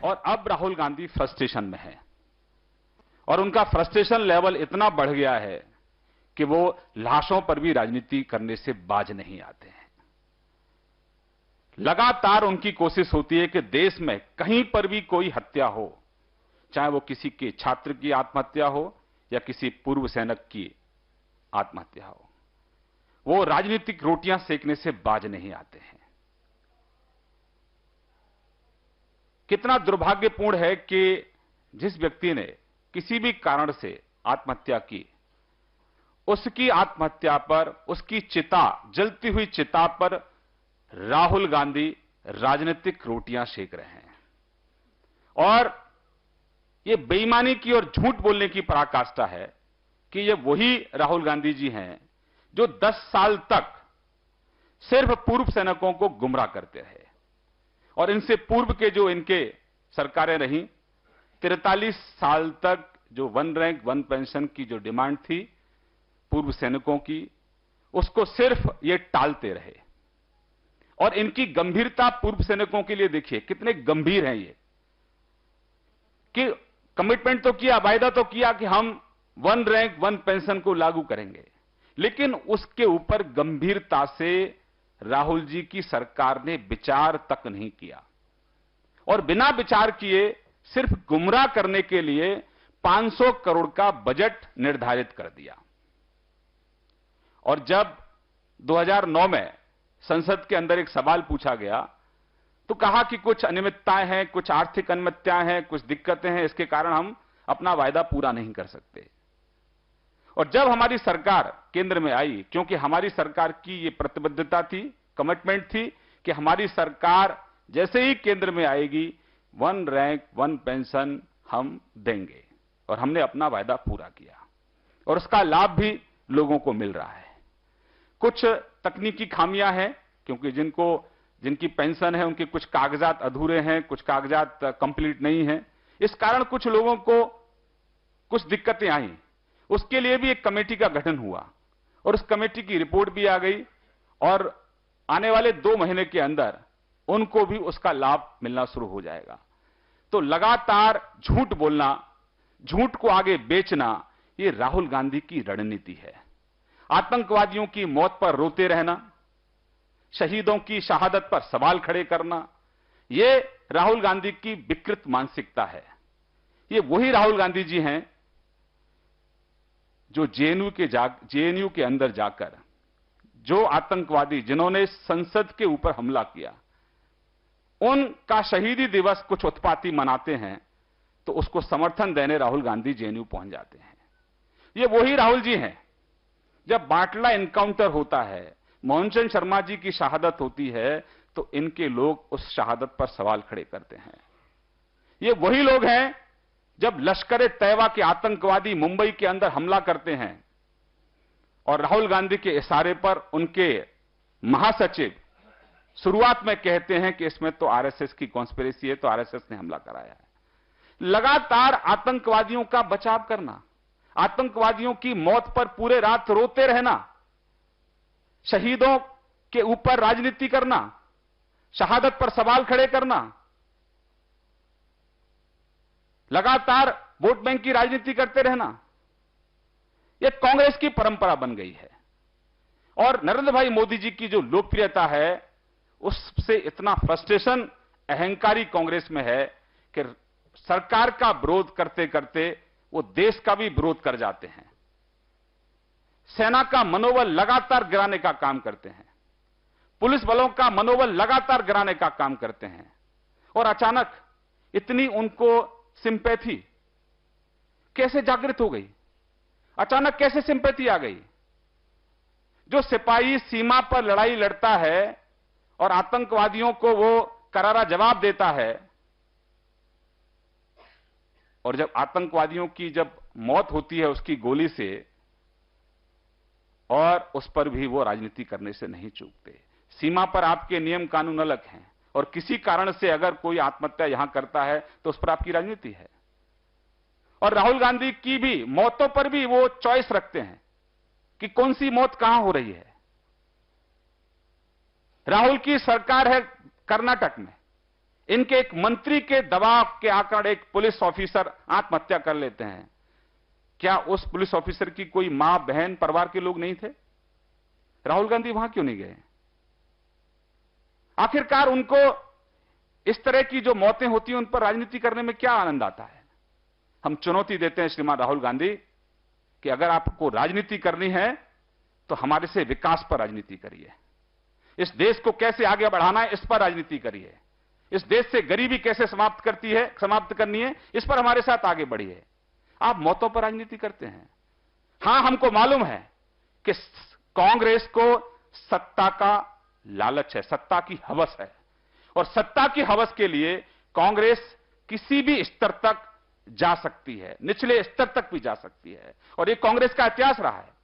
और अब राहुल गांधी फ्रस्ट्रेशन में है और उनका फ्रस्ट्रेशन लेवल इतना बढ़ गया है कि वो लाशों पर भी राजनीति करने से बाज नहीं आते हैं। लगातार उनकी कोशिश होती है कि देश में कहीं पर भी कोई हत्या हो, चाहे वो किसी के छात्र की आत्महत्या हो या किसी पूर्व सैनिक की आत्महत्या हो, वो राजनीतिक रोटियां सेकने से बाज नहीं आते हैं। कितना दुर्भाग्यपूर्ण है कि जिस व्यक्ति ने किसी भी कारण से आत्महत्या की, उसकी आत्महत्या पर, उसकी चिता, जलती हुई चिता पर राहुल गांधी राजनीतिक रोटियां सेक रहे हैं। और ये बेईमानी की और झूठ बोलने की पराकाष्ठा है कि ये वही राहुल गांधी जी हैं जो 10 साल तक सिर्फ पूर्व सैनिकों को गुमराह करते रहे और इनसे पूर्व के जो इनके सरकारें रहीं, 43 साल तक जो वन रैंक वन पेंशन की जो डिमांड थी पूर्व सैनिकों की, उसको सिर्फ ये टालते रहे। और इनकी गंभीरता पूर्व सैनिकों के लिए देखिए कितने गंभीर हैं ये, कि कमिटमेंट तो किया, वायदा तो किया कि हम वन रैंक वन पेंशन को लागू करेंगे, लेकिन उसके ऊपर गंभीरता से राहुल जी की सरकार ने विचार तक नहीं किया और बिना विचार किए सिर्फ गुमराह करने के लिए 500 करोड़ का बजट निर्धारित कर दिया। और जब 2009 में संसद के अंदर एक सवाल पूछा गया तो कहा कि कुछ अनियमितताएं हैं, कुछ आर्थिक अनियमितताएं हैं, कुछ दिक्कतें हैं, इसके कारण हम अपना वायदा पूरा नहीं कर सकते। और जब हमारी सरकार केंद्र में आई, क्योंकि हमारी सरकार की ये प्रतिबद्धता थी, कमिटमेंट थी कि हमारी सरकार जैसे ही केंद्र में आएगी वन रैंक वन पेंशन हम देंगे, और हमने अपना वायदा पूरा किया और उसका लाभ भी लोगों को मिल रहा है। कुछ तकनीकी खामियां हैं, क्योंकि जिनकी पेंशन है उनके कुछ कागजात अधूरे हैं, कुछ कागजात कंप्लीट नहीं हैं, इस कारण कुछ लोगों को कुछ दिक्कतें आई। उसके लिए भी एक कमेटी का गठन हुआ और उस कमेटी की रिपोर्ट भी आ गई और आने वाले 2 महीने के अंदर उनको भी उसका लाभ मिलना शुरू हो जाएगा। तो लगातार झूठ बोलना, झूठ को आगे बेचना, ये राहुल गांधी की रणनीति है। आतंकवादियों की मौत पर रोते रहना, शहीदों की शहादत पर सवाल खड़े करना, ये राहुल गांधी की विकृत मानसिकता है। ये वही राहुल गांधी जी हैं जो जेएनयू के अंदर जाकर जो आतंकवादी जिन्होंने संसद के ऊपर हमला किया, उनका शहीदी दिवस कुछ उत्पाती मनाते हैं तो उसको समर्थन देने राहुल गांधी जेएनयू पहुंच जाते हैं। ये वही राहुल जी हैं। जब बाटला एनकाउंटर होता है, मोहनचंद शर्मा जी की शहादत होती है, तो इनके लोग उस शहादत पर सवाल खड़े करते हैं। ये वही लोग हैं जब लश्कर-ए-तैयबा के आतंकवादी मुंबई के अंदर हमला करते हैं और राहुल गांधी के इशारे पर उनके महासचिव शुरुआत में कहते हैं कि इसमें तो आरएसएस की कॉन्स्पिरेसी है, तो आरएसएस ने हमला कराया है। लगातार आतंकवादियों का बचाव करना, आतंकवादियों की मौत पर पूरे रात रोते रहना, शहीदों के ऊपर राजनीति करना, शहादत पर सवाल खड़े करना, लगातार वोट बैंक की राजनीति करते रहना, यह कांग्रेस की परंपरा बन गई है। और नरेंद्र भाई मोदी जी की जो लोकप्रियता है, उससे इतना फ्रस्ट्रेशन अहंकारी कांग्रेस में है कि सरकार का विरोध करते करते वो देश का भी विरोध कर जाते हैं। सेना का मनोबल लगातार गिराने का काम करते हैं, पुलिस बलों का मनोबल लगातार गिराने का काम करते हैं। और अचानक इतनी उनको सिंपैथी कैसे जागृत हो गई? अचानक कैसे सिंपैथी आ गई? जो सिपाही सीमा पर लड़ाई लड़ता है और आतंकवादियों को वो करारा जवाब देता है, और जब आतंकवादियों की जब मौत होती है उसकी गोली से, और उस पर भी वो राजनीति करने से नहीं चूकते। सीमा पर आपके नियम कानून अलग हैं और किसी कारण से अगर कोई आत्महत्या यहां करता है तो उस पर आपकी राजनीति है। और राहुल गांधी की भी मौतों पर भी वो चॉइस रखते हैं कि कौन सी मौत कहां हो रही है। राहुल की सरकार है कर्नाटक में, इनके एक मंत्री के दबाव के आकर एक पुलिस ऑफिसर आत्महत्या कर लेते हैं। क्या उस पुलिस ऑफिसर की कोई मां, बहन, परिवार के लोग नहीं थे? राहुल गांधी वहां क्यों नहीं गए? आखिरकार उनको इस तरह की जो मौतें होती हैं उन पर राजनीति करने में क्या आनंद आता है? हम चुनौती देते हैं श्रीमान राहुल गांधी कि अगर आपको राजनीति करनी है तो हमारे से विकास पर राजनीति करिए, इस देश को कैसे आगे बढ़ाना है इस पर राजनीति करिए, इस देश से गरीबी कैसे समाप्त करनी है इस पर हमारे साथ आगे बढ़िए। आप मौतों पर राजनीति करते हैं। हां, हमको मालूम है कि कांग्रेस को सत्ता का लालच है, सत्ता की हवस है, और सत्ता की हवस के लिए कांग्रेस किसी भी स्तर तक जा सकती है, निचले स्तर तक भी जा सकती है, और ये कांग्रेस का इतिहास रहा है।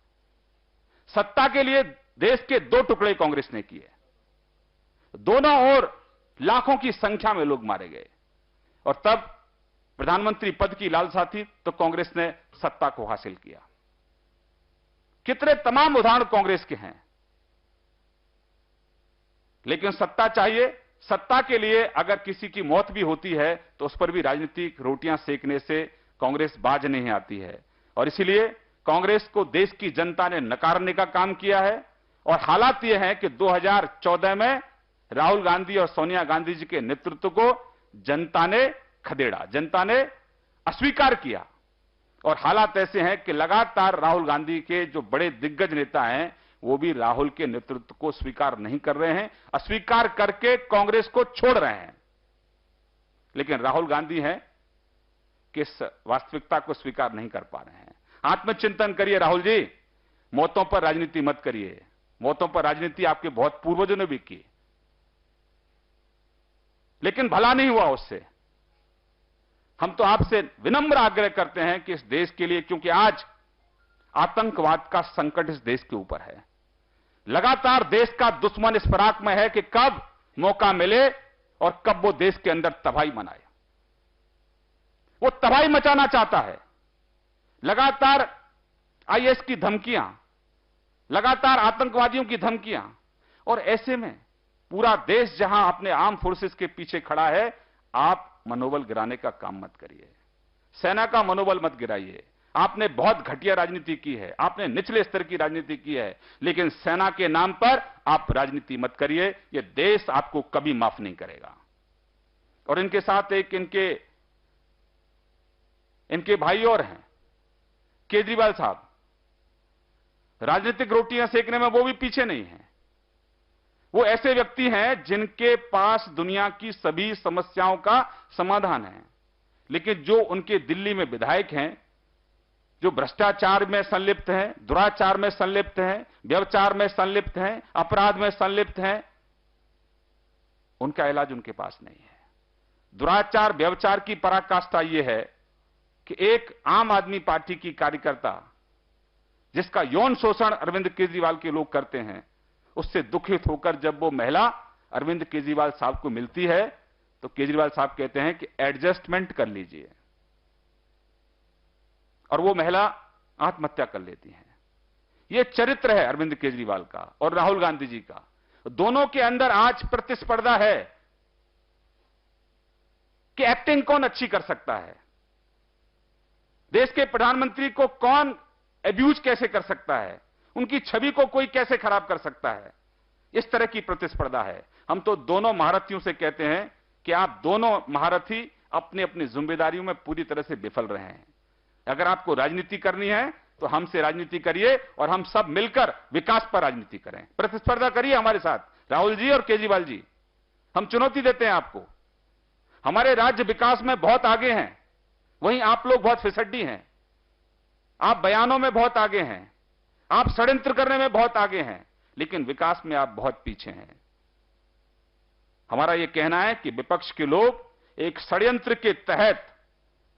सत्ता के लिए देश के दो टुकड़े कांग्रेस ने किए, दोनों ओर लाखों की संख्या में लोग मारे गए, और तब प्रधानमंत्री पद की लालसा थी तो कांग्रेस ने सत्ता को हासिल किया। कितने तमाम उदाहरण कांग्रेस के हैं, लेकिन सत्ता चाहिए। सत्ता के लिए अगर किसी की मौत भी होती है तो उस पर भी राजनीतिक रोटियां सेकने से कांग्रेस बाज नहीं आती है, और इसीलिए कांग्रेस को देश की जनता ने नकारने का काम किया है। और हालात यह है कि 2014 में राहुल गांधी और सोनिया गांधी जी के नेतृत्व को जनता ने खदेड़ा, जनता ने अस्वीकार किया, और हालात ऐसे हैं कि लगातार राहुल गांधी के जो बड़े दिग्गज नेता हैं वो भी राहुल के नेतृत्व को स्वीकार नहीं कर रहे हैं, अस्वीकार करके कांग्रेस को छोड़ रहे हैं। लेकिन राहुल गांधी हैं कि इस वास्तविकता को स्वीकार नहीं कर पा रहे हैं। आत्मचिंतन करिए राहुल जी, मौतों पर राजनीति मत करिए। मौतों पर राजनीति आपके बहुत पूर्वजों ने भी की, लेकिन भला नहीं हुआ उससे। हम तो आपसे विनम्र आग्रह करते हैं कि इस देश के लिए, क्योंकि आज आतंकवाद का संकट इस देश के ऊपर है, लगातार देश का दुश्मन इस फिराक में है कि कब मौका मिले और कब वो देश के अंदर तबाही मनाए। वो तबाही मचाना चाहता है, लगातार आईएस की धमकियां, लगातार आतंकवादियों की धमकियां, और ऐसे में पूरा देश जहां अपने आर्म फोर्सेस के पीछे खड़ा है, आप मनोबल गिराने का काम मत करिए, सेना का मनोबल मत गिराइए। आपने बहुत घटिया राजनीति की है, आपने निचले स्तर की राजनीति की है, लेकिन सेना के नाम पर आप राजनीति मत करिए, यह देश आपको कभी माफ नहीं करेगा। और इनके साथ एक इनके भाई और हैं, केजरीवाल साहब, राजनीतिक रोटियां सेकने में वो भी पीछे नहीं है। वो ऐसे व्यक्ति हैं जिनके पास दुनिया की सभी समस्याओं का समाधान है, लेकिन जो उनके दिल्ली में विधायक हैं, जो भ्रष्टाचार में संलिप्त हैं, दुराचार में संलिप्त हैं, व्यभिचार में संलिप्त हैं, अपराध में संलिप्त हैं, उनका इलाज उनके पास नहीं है। दुराचार, व्यभिचार की पराकाष्ठा यह है कि एक आम आदमी पार्टी की कार्यकर्ता, जिसका यौन शोषण अरविंद केजरीवाल के लोग करते हैं, उससे दुखित होकर जब वो महिला अरविंद केजरीवाल साहब को मिलती है तो केजरीवाल साहब कहते हैं कि एडजस्टमेंट कर लीजिए, और वो महिला आत्महत्या कर लेती है। ये चरित्र है अरविंद केजरीवाल का और राहुल गांधी जी का। दोनों के अंदर आज प्रतिस्पर्धा है कि एक्टिंग कौन अच्छी कर सकता है, देश के प्रधानमंत्री को कौन एब्यूज कैसे कर सकता है, उनकी छवि को कोई कैसे खराब कर सकता है। इस तरह की प्रतिस्पर्धा है। हम तो दोनों महारथियों से कहते हैं कि आप दोनों महारथी अपनी अपनी जिम्मेदारियों में पूरी तरह से विफल रहे हैं। अगर आपको राजनीति करनी है तो हमसे राजनीति करिए और हम सब मिलकर विकास पर राजनीति करें, प्रतिस्पर्धा करिए हमारे साथ, राहुल जी और केजरीवाल जी। हम चुनौती देते हैं आपको। हमारे राज्य विकास में बहुत आगे हैं, वहीं आप लोग बहुत फिसड्डी हैं। आप बयानों में बहुत आगे हैं, आप षड्यंत्र करने में बहुत आगे हैं, लेकिन विकास में आप बहुत पीछे हैं। हमारा यह कहना है कि विपक्ष के लोग एक षड्यंत्र के तहत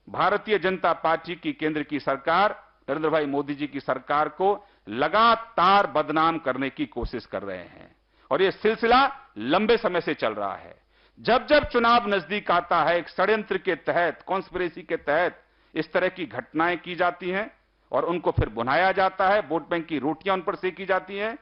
भारतीय जनता पार्टी की केंद्र की सरकार, नरेंद्र भाई मोदी जी की सरकार को लगातार बदनाम करने की कोशिश कर रहे हैं, और यह सिलसिला लंबे समय से चल रहा है। जब जब चुनाव नजदीक आता है, एक षड्यंत्र के तहत, कॉन्स्पिरेसी के तहत इस तरह की घटनाएं की जाती हैं और उनको फिर बुनाया जाता है, वोट बैंक की रोटियां उन पर सेकी जाती हैं।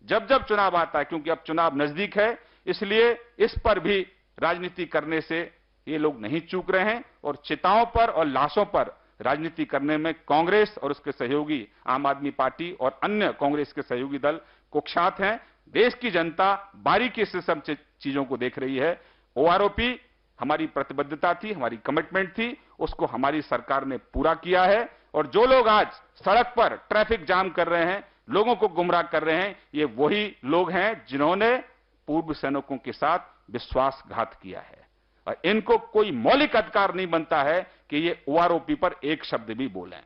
जब जब चुनाव आता है, क्योंकि अब चुनाव नजदीक है, इसलिए इस पर भी राजनीति करने से ये लोग नहीं चूक रहे हैं और चिताओं पर और लाशों पर राजनीति करने में कांग्रेस और उसके सहयोगी आम आदमी पार्टी और अन्य कांग्रेस के सहयोगी दल कुख्यात हैं। देश की जनता बारीकी से सब चीजों को देख रही है। ओआरओपी हमारी प्रतिबद्धता थी, हमारी कमिटमेंट थी, उसको हमारी सरकार ने पूरा किया है। और जो लोग आज सड़क पर ट्रैफिक जाम कर रहे हैं, लोगों को गुमराह कर रहे हैं, ये वही लोग हैं जिन्होंने पूर्व सैनिकों के साथ विश्वासघात किया है। और इनको कोई मौलिक अधिकार नहीं बनता है कि ये ओआरओपी पर एक शब्द भी बोलें।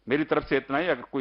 मेरी तरफ से इतना ही। अगर कोई